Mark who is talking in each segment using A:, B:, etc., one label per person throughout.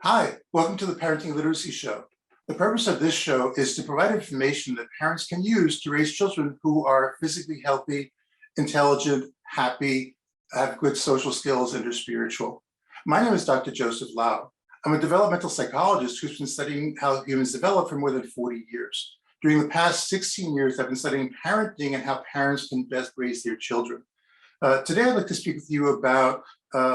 A: Hi, welcome to the Parenting Literacy Show. The purpose of this show is to provide information that parents can use to raise children who are physically healthy, intelligent, happy, have good social skills, and are spiritual. My name is Dr. Joseph Lau. I'm a developmental psychologist who's been studying how humans develop for more than 40 years. During the past 16 years, I've been studying parenting and how parents can best raise their children. Today, I'd like to speak with you about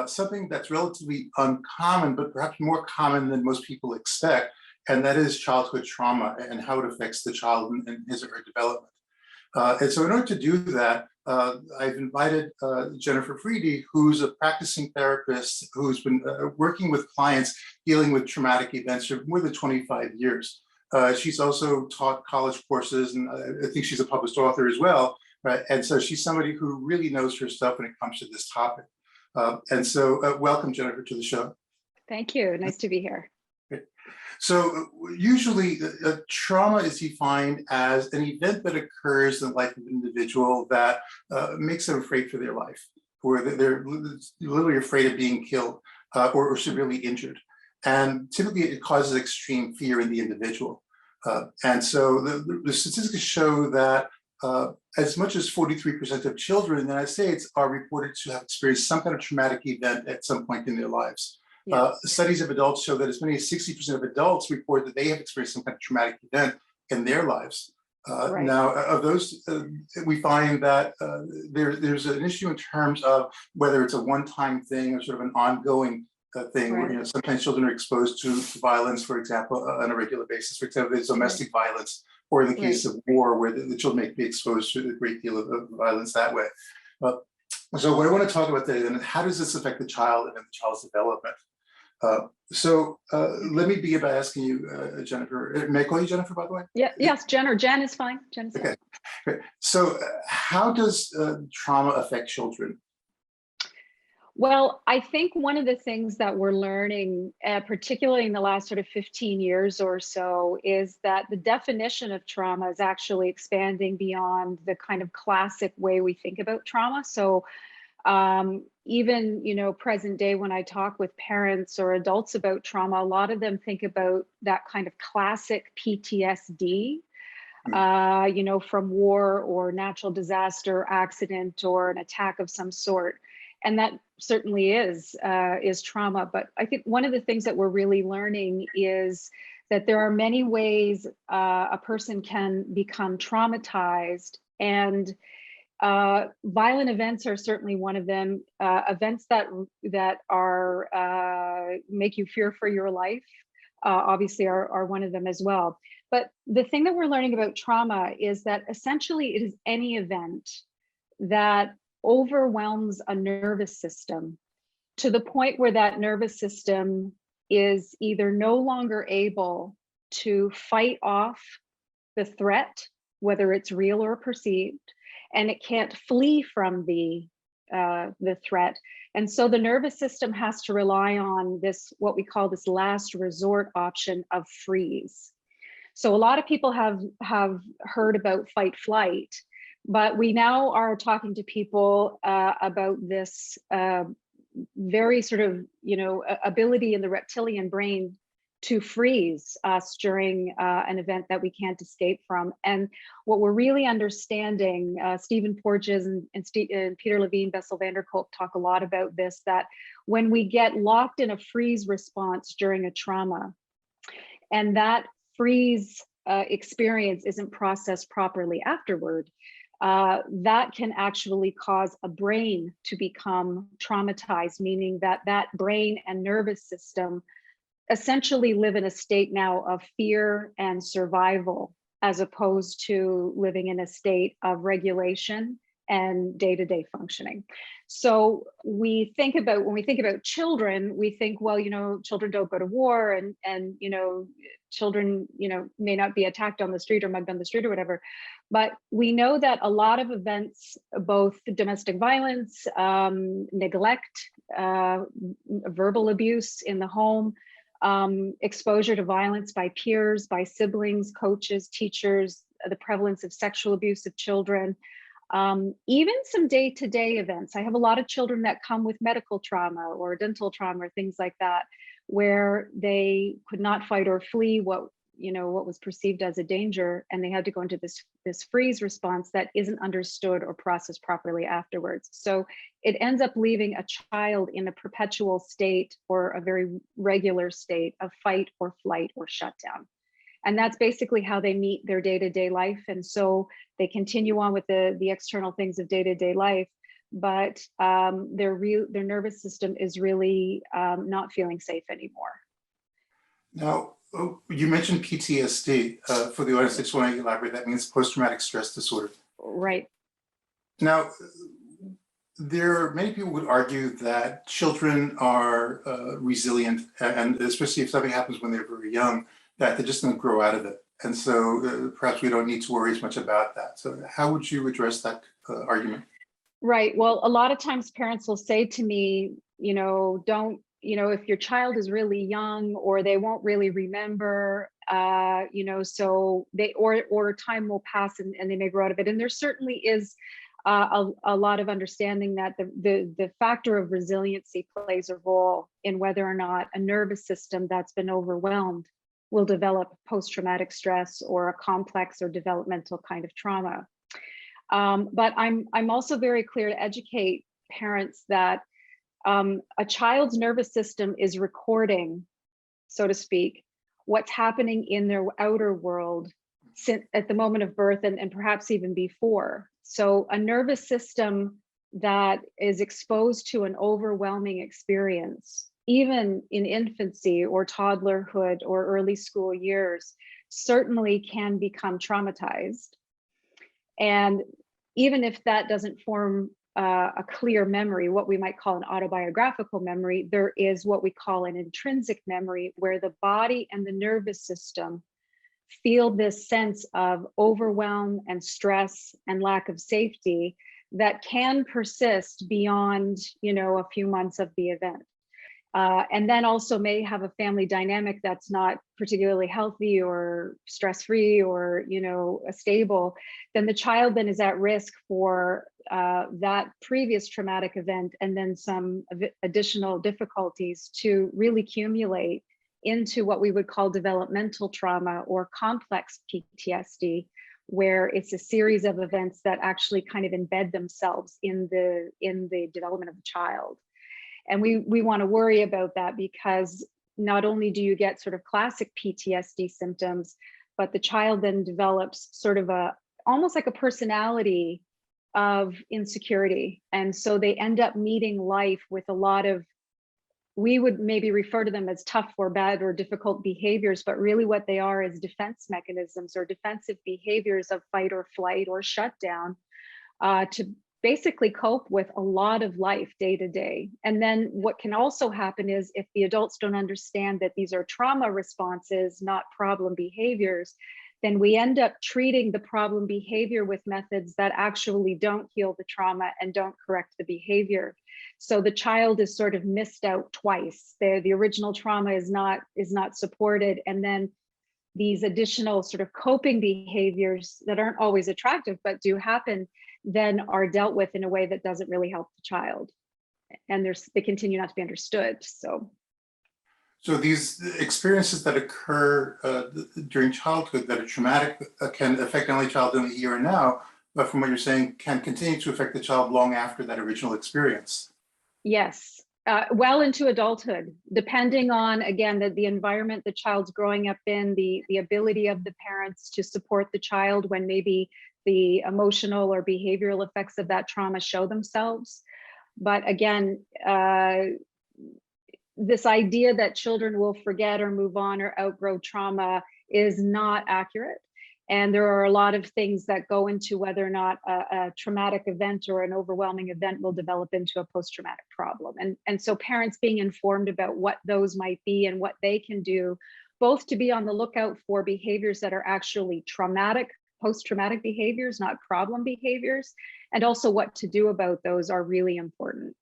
A: something that's relatively uncommon, but perhaps more common than most people expect, and that is childhood trauma and how it affects the child in his or her development. And so in order to do that, I've invited Jenifer Freedy, who's a practicing therapist who's been working with clients dealing with traumatic events for more than 25 years. She's also taught college courses, and I think she's a published author as well. Right. And so she's somebody who really knows her stuff when it comes to this topic. Welcome, Jenifer, to the show.
B: Thank you. Nice to be here.
A: Great. So usually trauma is defined as an event that occurs in the life of an individual that makes them afraid for their life, where they're literally afraid of being killed or severely injured. And typically it causes extreme fear in the individual. And so the statistics show that as much as 43% of children in the United States are reported to have experienced some kind of traumatic event at some point in their lives. Yeah. Studies of adults show that as many as 60% of adults report that they have experienced some kind of traumatic event in their lives. Right. Now, of those, we find that there's an issue in terms of whether it's a one-time thing or sort of an ongoing thing, right. Where sometimes children are exposed to violence, for example, on a regular basis. For example, there's domestic violence, or in the case of war, where the children may be exposed to a great deal of violence that way. So what I want to talk about today, then, how does this affect the child and the child's development? Let me begin by asking you, Jenifer. May I call you Jenifer, by the way?
B: Yeah. Yes, Jen, or Jen is fine. Jen is fine.
A: Okay. Great. So how does trauma affect children?
B: Well, I think one of the things that we're learning, particularly in the last sort of 15 years or so, is that the definition of trauma is actually expanding beyond the kind of classic way we think about trauma. So even, present day, when I talk with parents or adults about trauma, a lot of them think about that kind of classic PTSD, from war or natural disaster, accident, or an attack of some sort. And that certainly is trauma. But I think one of the things that we're really learning is that there are many ways a person can become traumatized, and violent events are certainly one of them. Events that are make you fear for your life, obviously are one of them as well. But the thing that we're learning about trauma is that essentially it is any event that overwhelms a nervous system to the point where that nervous system is either no longer able to fight off the threat, whether it's real or perceived, and it can't flee from the threat. And so the nervous system has to rely on this, what we call this last resort option of freeze. So a lot of people have heard about fight flight, but we now are talking to people about this very sort of, ability in the reptilian brain to freeze us during an event that we can't escape from. And what we're really understanding, Stephen Porges and Peter Levine, Bessel van der Kolk talk a lot about this, that when we get locked in a freeze response during a trauma, and that freeze experience isn't processed properly afterward, that can actually cause a brain to become traumatized, meaning that brain and nervous system essentially live in a state now of fear and survival, as opposed to living in a state of regulation and day-to-day functioning. So when we think about children, we think, well, children don't go to war, and children, may not be attacked on the street or mugged on the street or whatever. But we know that a lot of events, both domestic violence, neglect, verbal abuse in the home, exposure to violence by peers, by siblings, coaches, teachers, the prevalence of sexual abuse of children, even some day-to-day events. I have a lot of children that come with medical trauma or dental trauma or things like that. where they could not fight or flee what was perceived as a danger, and they had to go into this freeze response that isn't understood or processed properly afterwards. So it ends up leaving a child in a perpetual state or a very regular state of fight or flight or shutdown. And that's basically how they meet their day-to-day life. And so they continue on with the external things of day-to-day life, but their nervous system is really not feeling safe anymore.
A: Now, you mentioned PTSD. For the audience, I just want to elaborate. That means post-traumatic stress disorder.
B: Right.
A: Now, there are many people would argue that children are resilient, and especially if something happens when they're very young, that they're just going to grow out of it. And so perhaps we don't need to worry as much about that. So how would you address that argument?
B: Right. Well, a lot of times parents will say to me, don't, if your child is really young or they won't really remember, so or time will pass and they may grow out of it. And there certainly is a lot of understanding that the factor of resiliency plays a role in whether or not a nervous system that's been overwhelmed will develop post-traumatic stress or a complex or developmental kind of trauma. But I'm also very clear to educate parents that a child's nervous system is recording, so to speak, what's happening in their outer world at the moment of birth and perhaps even before. So a nervous system that is exposed to an overwhelming experience, even in infancy or toddlerhood or early school years, certainly can become traumatized. And even if that doesn't form a clear memory, what we might call an autobiographical memory, there is what we call an intrinsic memory, where the body and the nervous system feel this sense of overwhelm and stress and lack of safety that can persist beyond, a few months of the event. And then also may have a family dynamic that's not particularly healthy or stress-free or stable, then the child then is at risk for that previous traumatic event and then some additional difficulties to really accumulate into what we would call developmental trauma or complex PTSD, where it's a series of events that actually kind of embed themselves in the development of the child. And we want to worry about that because not only do you get sort of classic PTSD symptoms, but the child then develops sort of almost like a personality of insecurity. And so they end up meeting life with a lot of, we would maybe refer to them as tough or bad or difficult behaviors, but really what they are is defense mechanisms or defensive behaviors of fight or flight or shutdown to basically cope with a lot of life day to day. And then what can also happen is if the adults don't understand that these are trauma responses, not problem behaviors, then we end up treating the problem behavior with methods that actually don't heal the trauma and don't correct the behavior. So the child is sort of missed out twice. The original trauma is not supported, and then these additional sort of coping behaviors that aren't always attractive but do happen then are dealt with in a way that doesn't really help the child, and they continue not to be understood.
A: So these experiences that occur during childhood that are traumatic can affect not only the child in the here and now, but from what you're saying, can continue to affect the child long after that original experience.
B: Yes, well into adulthood, depending on, again, the environment the child's growing up in, the ability of the parents to support the child when maybe the emotional or behavioral effects of that trauma show themselves. But again, this idea that children will forget or move on or outgrow trauma is not accurate. And there are a lot of things that go into whether or not a traumatic event or an overwhelming event will develop into a post-traumatic problem. And so parents being informed about what those might be and what they can do, both to be on the lookout for behaviors that are actually traumatic, post-traumatic behaviors, not problem behaviors, and also what to do about those are really important.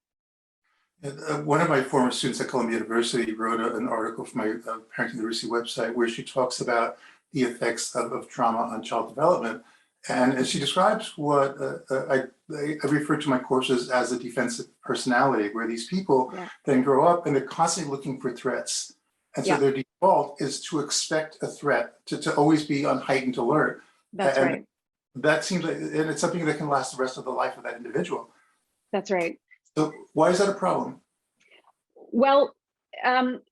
A: One of my former students at Columbia University wrote an article for my Parenting Literacy website where she talks about the effects of trauma on child development. And she describes what I refer to my courses as a defensive personality, where these people then grow up and they're constantly looking for threats. And so
B: Yeah,
A: their default is to expect a threat, to always be on heightened alert.
B: that's
A: And
B: right.
A: that seems like, and it's something that can last the rest of the life of that individual.
B: That's right.
A: So why is that a problem?
B: Well, um,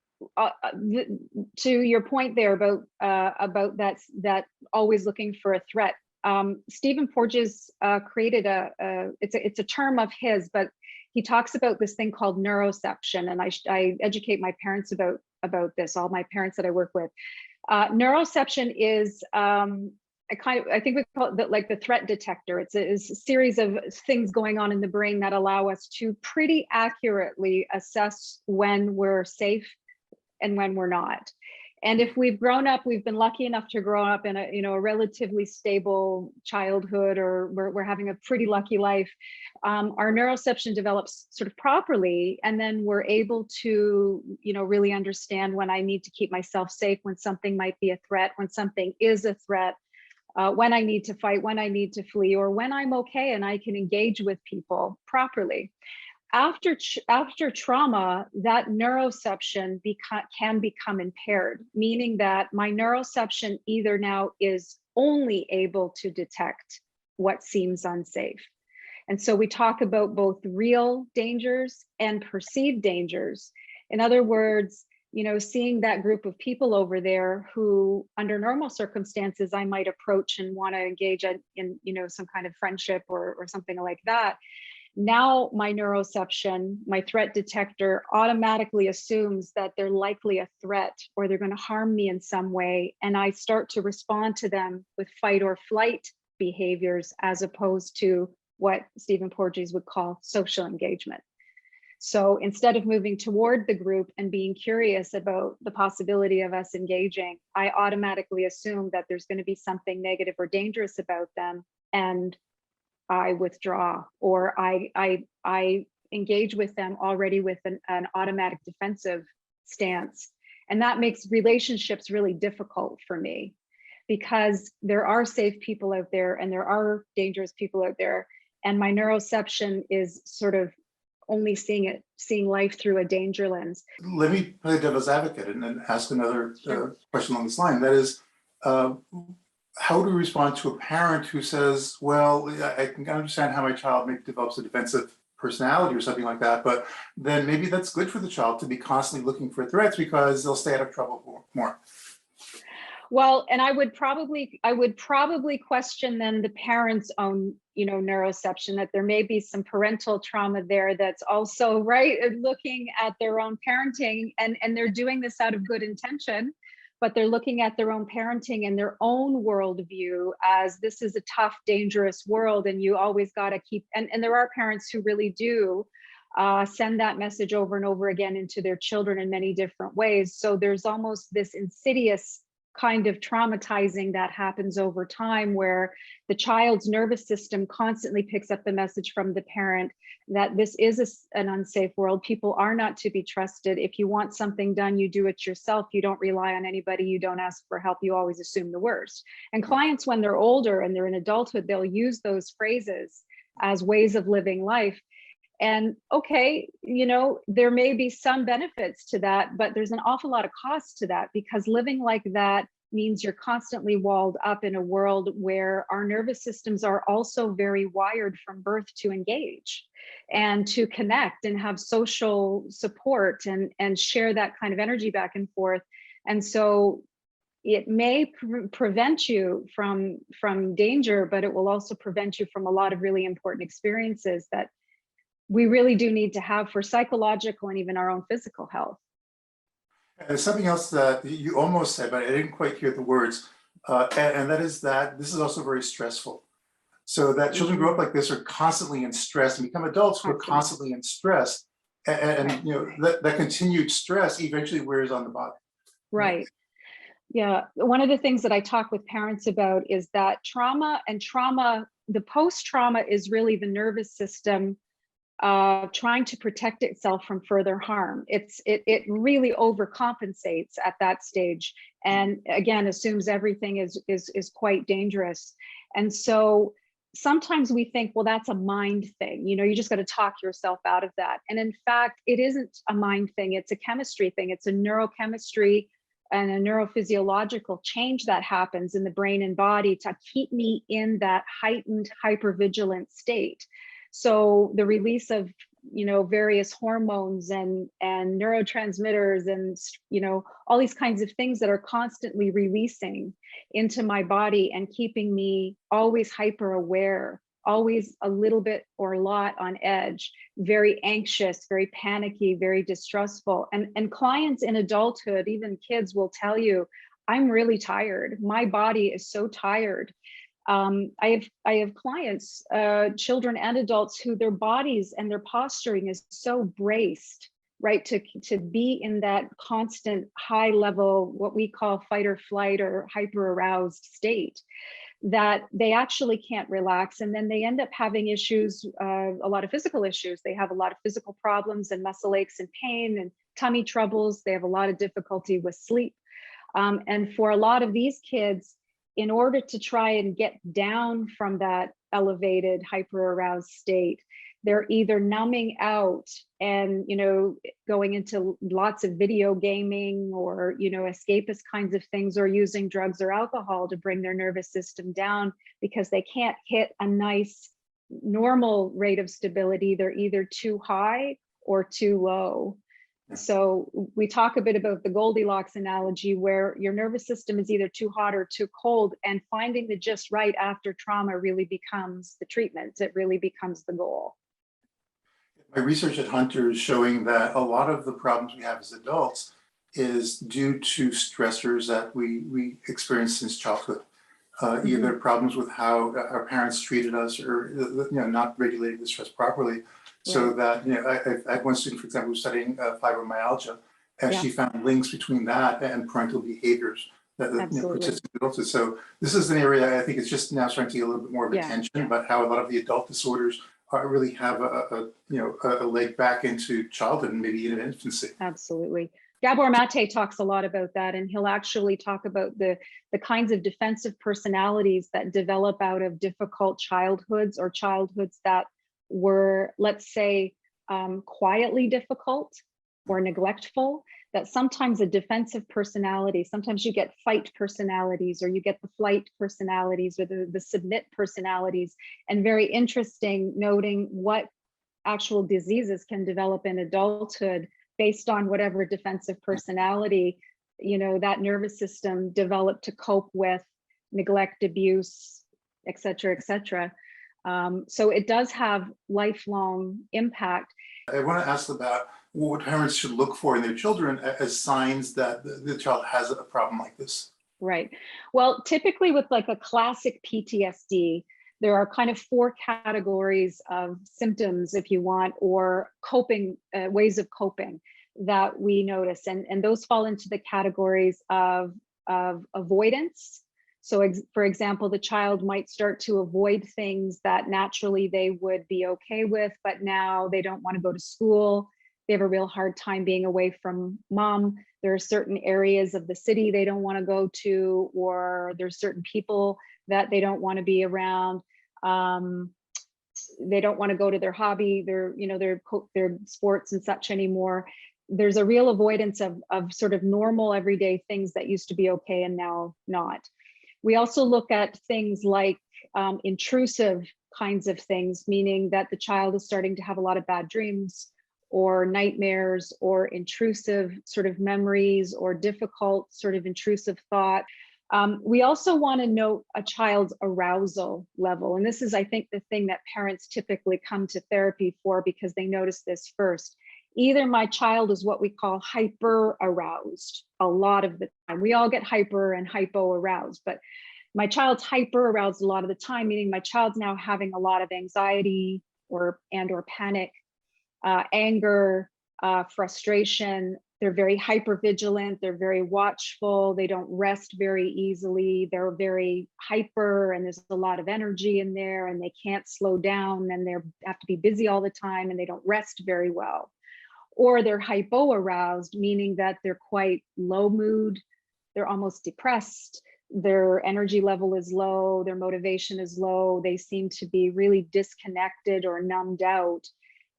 B: to your point there about that always looking for a threat. Stephen Porges created it's a term of his, but he talks about this thing called neuroception, and I educate my parents about this. All my parents that I work with. Neuroception is I think we call it like the threat detector. It's a series of things going on in the brain that allow us to pretty accurately assess when we're safe and when we're not. And if we've grown up, we've been lucky enough to grow up in a relatively stable childhood, or we're having a pretty lucky life, our neuroception develops sort of properly, and then we're able to really understand when I need to keep myself safe, when something might be a threat, when something is a threat, when I need to fight, when I need to flee, or when I'm okay and I can engage with people properly. After trauma, that neuroception can become impaired, meaning that my neuroception either now is only able to detect what seems unsafe. And so we talk about both real dangers and perceived dangers. In other words, seeing that group of people over there who, under normal circumstances, I might approach and want to engage in some kind of friendship or something like that. Now my neuroception, my threat detector, automatically assumes that they're likely a threat or they're going to harm me in some way. And I start to respond to them with fight or flight behaviors, as opposed to what Stephen Porges would call social engagement. So instead of moving toward the group and being curious about the possibility of us engaging, I automatically assume that there's going to be something negative or dangerous about them, and I withdraw, or I engage with them already with an automatic defensive stance. And that makes relationships really difficult for me, because there are safe people out there and there are dangerous people out there. And my neuroception is sort of only seeing life through a danger lens.
A: Let me play devil's advocate and ask another
B: Sure.
A: question along this line. That is, how do we respond to a parent who says, well, I can understand how my child maybe develops a defensive personality or something like that, but then maybe that's good for the child to be constantly looking for threats because they'll stay out of trouble more.
B: Well, and I would probably question then the parents' own, neuroception, that there may be some parental trauma there that's also right looking at their own parenting, and they're doing this out of good intention, but they're looking at their own parenting and their own worldview as this is a tough, dangerous world, and you always got to keep. And there are parents who really do send that message over and over again into their children in many different ways. So there's almost this insidious kind of traumatizing that happens over time, where the child's nervous system constantly picks up the message from the parent that this is an unsafe world. People are not to be trusted. If you want something done, you do it yourself. You don't rely on anybody. You don't ask for help. You always assume the worst. And clients, when they're older and they're in adulthood, they'll use those phrases as ways of living life. And okay, there may be some benefits to that, but there's an awful lot of cost to that, because living like that means you're constantly walled up in a world where our nervous systems are also very wired from birth to engage and to connect and have social support and share that kind of energy back and forth. And so it may prevent you from danger, but it will also prevent you from a lot of really important experiences that we really do need to have for psychological and even our own physical health.
A: And there's something else that you almost said, but I didn't quite hear the words, and that is that this is also very stressful. So that children grow up like this are constantly in stress and become adults who are constantly in stress, and that continued stress eventually wears on the body.
B: Right. Yeah. One of the things that I talk with parents about is that trauma, the post-trauma is really the nervous system trying to protect itself from further harm. It really overcompensates at that stage, and again assumes everything is quite dangerous. And so sometimes we think, well, that's a mind thing. You just got to talk yourself out of that. And in fact, it isn't a mind thing. It's a chemistry thing. It's a neurochemistry and a neurophysiological change that happens in the brain and body to keep me in that heightened hypervigilant state. So the release of various hormones and neurotransmitters and all these kinds of things that are constantly releasing into my body and keeping me always hyper aware, always a little bit or a lot on edge, very anxious, very panicky, very distrustful. And clients in adulthood, even kids, will tell you, I'm really tired. My body is so tired. I have clients, children and adults, who their bodies and their posturing is so braced, right, to be in that constant high level, what we call fight or flight or hyper aroused state, that they actually can't relax. And then they end up having issues, a lot of physical issues. They have a lot of physical problems and muscle aches and pain and tummy troubles. They have a lot of difficulty with sleep. And for a lot of these kids, in order to try and get down from that elevated hyper aroused state, they're either numbing out and going into lots of video gaming or escapist kinds of things, or using drugs or alcohol to bring their nervous system down because they can't hit a nice normal rate of stability. They're either too high or too low. So we talk a bit about the Goldilocks analogy, where your nervous system is either too hot or too cold, and finding the just right after trauma really becomes the treatment. It really becomes the goal.
A: My research at Hunter is showing that a lot of the problems we have as adults is due to stressors that we experience since childhood. Either problems with how our parents treated us, or not regulating the stress properly. So that, I had one student, for example, who was studying fibromyalgia, and she found links between that and parental behaviors that persist in adulthood. So this is an area I think it's just now starting to get a little bit more of attention, but how a lot of the adult disorders really have a leg back into childhood and maybe even infancy.
B: Absolutely. Gabor Mate talks a lot about that, and he'll actually talk about the kinds of defensive personalities that develop out of difficult childhoods, or childhoods that were, let's say, quietly difficult or neglectful. That sometimes a defensive personality, sometimes you get fight personalities, or you get the flight personalities, or the submit personalities. And very interesting noting what actual diseases can develop in adulthood based on whatever defensive personality that nervous system developed to cope with neglect, abuse, et cetera, et cetera. So it does have lifelong impact.
A: I want to ask about what parents should look for in their children as signs that the child has a problem like this.
B: Right. Well, typically with like a classic PTSD, there are kind of 4 categories of symptoms, if you want, or coping, ways of coping that we notice. And those fall into the categories of avoidance. So for example, the child might start to avoid things that naturally they would be okay with, but now they don't want to go to school. They have a real hard time being away from mom. There are certain areas of the city they don't want to go to, or there's certain people that they don't want to be around. They don't want to go to their hobby, their sports and such anymore. There's a real avoidance of sort of normal everyday things that used to be okay and now not. We also look at things like intrusive kinds of things, meaning that the child is starting to have a lot of bad dreams or nightmares or intrusive sort of memories or difficult sort of intrusive thought. We also want to note a child's arousal level. And this is, I think, the thing that parents typically come to therapy for, because they notice this first. Either my child is what we call hyper aroused a lot of the time. We all get hyper and hypo aroused, but my child's hyper aroused a lot of the time, meaning my child's now having a lot of anxiety or panic, anger, frustration. They're very hyper vigilant. They're very watchful. They don't rest very easily. They're very hyper, and there's a lot of energy in there, and they can't slow down, and they have to be busy all the time, and they don't rest very well. Or they're hypo aroused, meaning that they're quite low mood. They're almost depressed. their energy level is low, their motivation is low, they seem to be really disconnected or numbed out.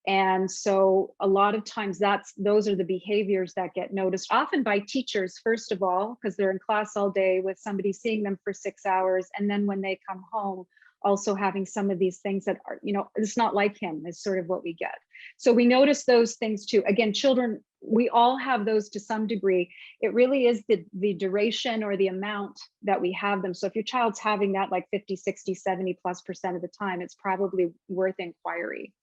B: And so a lot of times those are the behaviors that get noticed, often by teachers, first of all, because they're in class all day with somebody seeing them for 6 hours. And then when they come home, also having some of these things that are, it's not like him is sort of what we get. So we notice those things too. Again, children, we all have those to some degree. It really is the duration or the amount that we have them. So if your child's having that like 50, 60, 70+% of the time, it's probably worth inquiry.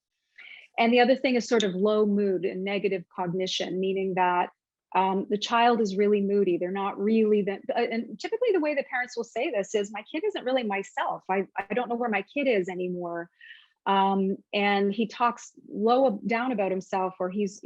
B: And the other thing is sort of low mood and negative cognition, meaning that the child is really moody. They're not really and typically the way the parents will say this is, my kid isn't really myself. I don't know where my kid is anymore. And he talks low down about himself, or his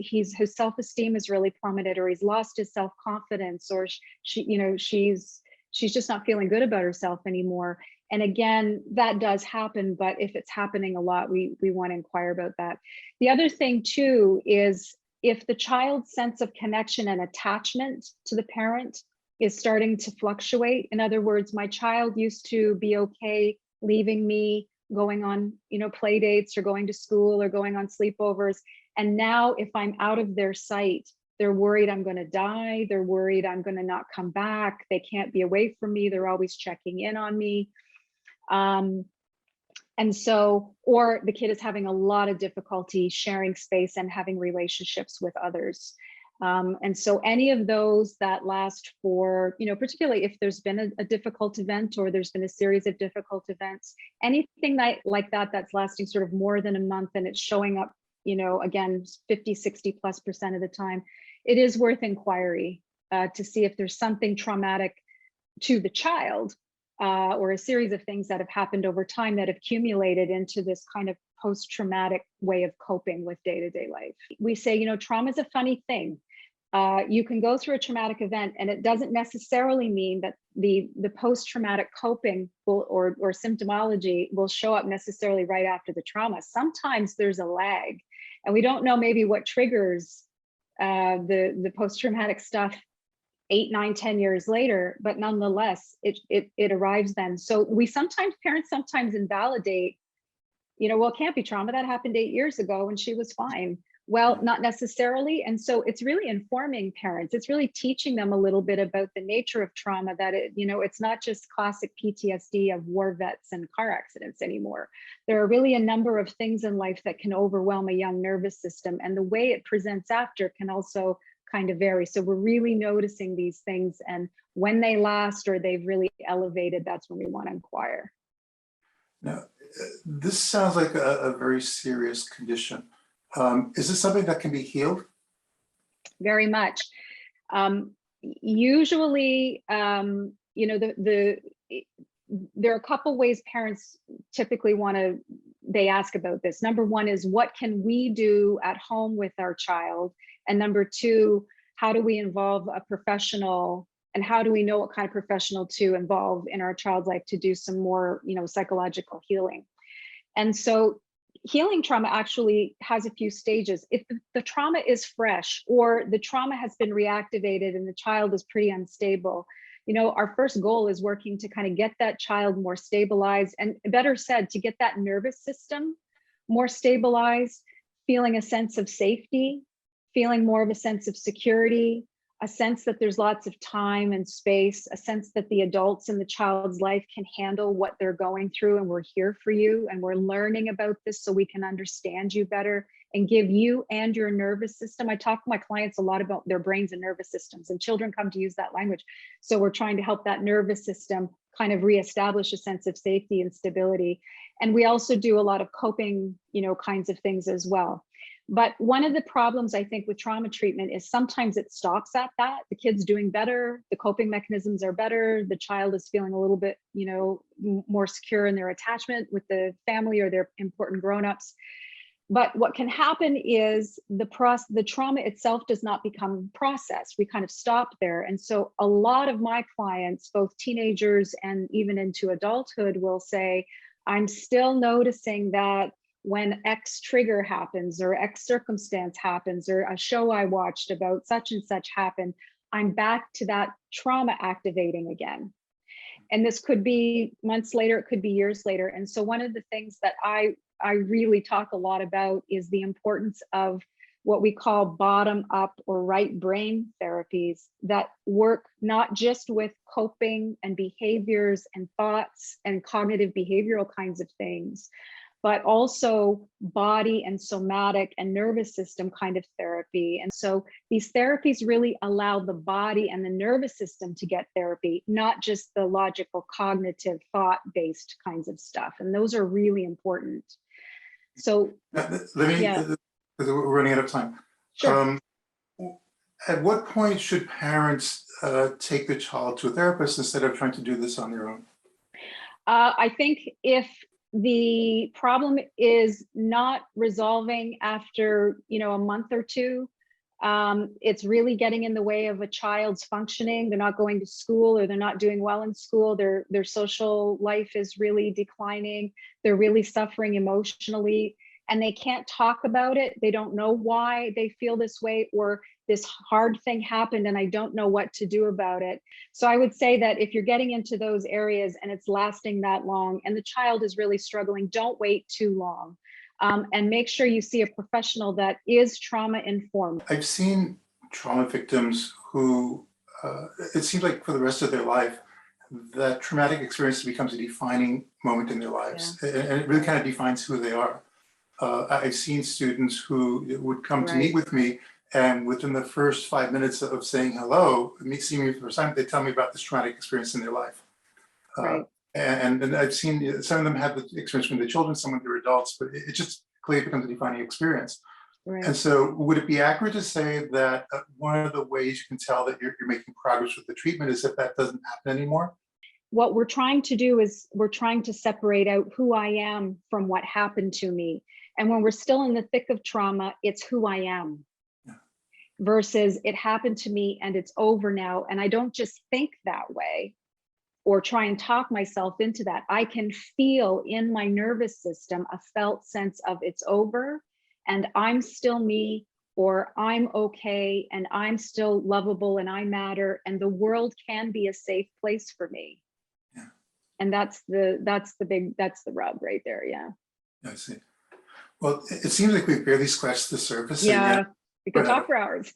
B: self-esteem is really plummeted, or he's lost his self-confidence, or she's just not feeling good about herself anymore. And again, that does happen, but if it's happening a lot, we want to inquire about that. The other thing too is, if the child's sense of connection and attachment to the parent is starting to fluctuate. In other words, my child used to be okay leaving me, going on, play dates, or going to school, or going on sleepovers. And now if I'm out of their sight, they're worried I'm going to die. They're worried I'm going to not come back. They can't be away from me. They're always checking in on me. And so, or the kid is having a lot of difficulty sharing space and having relationships with others. And so any of those that last for, particularly if there's been a difficult event, or there's been a series of difficult events, anything like that that's lasting sort of more than a month, and it's showing up, again, 50, 60+% of the time, it is worth inquiry to see if there's something traumatic to the child, or a series of things that have happened over time that have accumulated into this kind of post-traumatic way of coping with day-to-day life. We say, trauma is a funny thing. You can go through a traumatic event, and it doesn't necessarily mean that the post-traumatic coping or symptomology will show up necessarily right after the trauma. Sometimes there's a lag, and we don't know maybe what triggers the post-traumatic stuff 8, 9, 10 years later, but nonetheless, it arrives then. So parents sometimes invalidate, well, it can't be trauma, that happened 8 years ago and she was fine. Well, not necessarily. And so it's really informing parents. It's really teaching them a little bit about the nature of trauma, that it's not just classic PTSD of war vets and car accidents anymore. There are really a number of things in life that can overwhelm a young nervous system, and the way it presents after can also kind of vary. So we're really noticing these things, and when they last or they've really elevated, that's when we want to inquire.
A: Now, this sounds like a very serious condition. Is this something that can be healed?
B: Very much. Usually, there are a couple ways parents typically they ask about this. Number one is, what can we do at home with our child? And number two, how do we involve a professional, and how do we know what kind of professional to involve in our child's life to do some more, psychological healing? And so healing trauma actually has a few stages. If the trauma is fresh, or the trauma has been reactivated and the child is pretty unstable, our first goal is working to kind of get that child more stabilized, and better said, to get that nervous system more stabilized, feeling a sense of safety, feeling more of a sense of security, a sense that there's lots of time and space, a sense that the adults in the child's life can handle what they're going through, and we're here for you, and we're learning about this so we can understand you better and give you and your nervous system. I talk to my clients a lot about their brains and nervous systems, and children come to use that language. So we're trying to help that nervous system kind of reestablish a sense of safety and stability. And we also do a lot of coping, kinds of things as well. But one of the problems, I think, with trauma treatment is sometimes it stops at that. The kid's doing better, the coping mechanisms are better, the child is feeling a little bit, more secure in their attachment with the family or their important grown-ups. But what can happen is the trauma itself does not become processed. We kind of stop there. And so a lot of my clients, both teenagers and even into adulthood, will say, I'm still noticing that when X trigger happens, or X circumstance happens, or a show I watched about such and such happened, I'm back to that trauma activating again. And this could be months later, it could be years later. And so one of the things that I really talk a lot about is the importance of what we call bottom up or right brain therapies that work not just with coping and behaviors and thoughts and cognitive behavioral kinds of things, but also body and somatic and nervous system kind of therapy. And so these therapies really allow the body and the nervous system to get therapy, not just the logical, cognitive, thought-based kinds of stuff. And those are really important. So
A: Let me,
B: yeah,
A: because we're running out of time.
B: sure.
A: At what point should parents take the child to a therapist instead of trying to do this on their own?
B: I think if the problem is not resolving after, a month or two, it's really getting in the way of a child's functioning. They're not going to school, or they're not doing well in school. Their social life is really declining. They're really suffering emotionally, and they can't talk about it. They don't know why they feel this way, or this hard thing happened and I don't know what to do about it. So I would say that if you're getting into those areas and it's lasting that long and the child is really struggling, don't wait too long. And make sure you see a professional that is trauma informed.
A: I've seen trauma victims who, it seems like for the rest of their life, that traumatic experience becomes a defining moment in their lives. And it really kind of defines who they are. I've seen students who would come to meet with me, and within the first 5 minutes of saying hello, seeing me for the first time, they tell me about this traumatic experience in their life. And I've seen some of them have the experience when they're children, some when they're adults, but it just clearly becomes a defining experience. And so would it be accurate to say that one of the ways you can tell that you're making progress with the treatment is if that doesn't happen anymore?
B: What we're trying to do is we're trying to separate out who I am from what happened to me. And when we're still in the thick of trauma, it's who I am. Versus it happened to me and it's over now. And I don't just think that way or try and talk myself into that. I can feel in my nervous system a felt sense of it's over and I'm still me, or I'm okay and I'm still lovable and I matter and the world can be a safe place for me. And that's the rub right there.
A: I see. Well, it seems like we've barely scratched the surface.
B: We could talk for hours.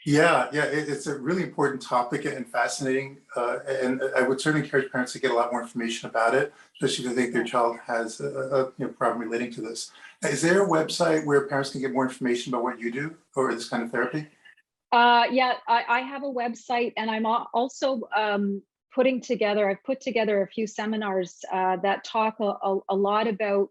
A: It's a really important topic and fascinating. And I would certainly encourage parents to get a lot more information about it, especially if they think their child has a problem relating to this. Is there a website where parents can get more information about what you do or this kind of therapy?
B: I have a website, and I'm also I've put together a few seminars that talk a lot about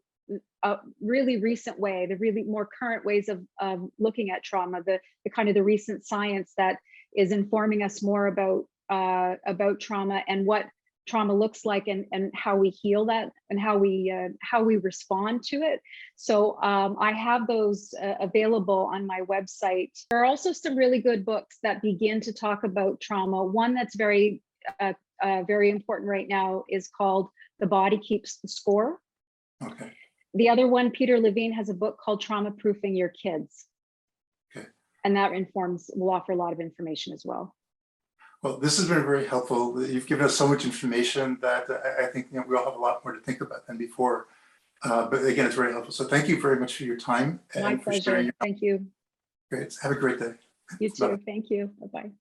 B: a really recent way, the really more current ways of looking at trauma, the kind of the recent science that is informing us more about trauma and what trauma looks like and how we heal that and how we respond to it. So I have those available on my website. There are also some really good books that begin to talk about trauma. One that's very important right now is called The Body Keeps the Score.
A: Okay.
B: The other one, Peter Levine, has a book called Trauma Proofing Your Kids.
A: Okay.
B: And that will offer a lot of information as well.
A: Well, this has been very helpful. You've given us so much information that I think we all have a lot more to think about than before. But again, it's very helpful. So thank you very much for your time.
B: My pleasure. Thank you.
A: Great. Have a great day.
B: You too. Bye. Thank you. Bye-bye.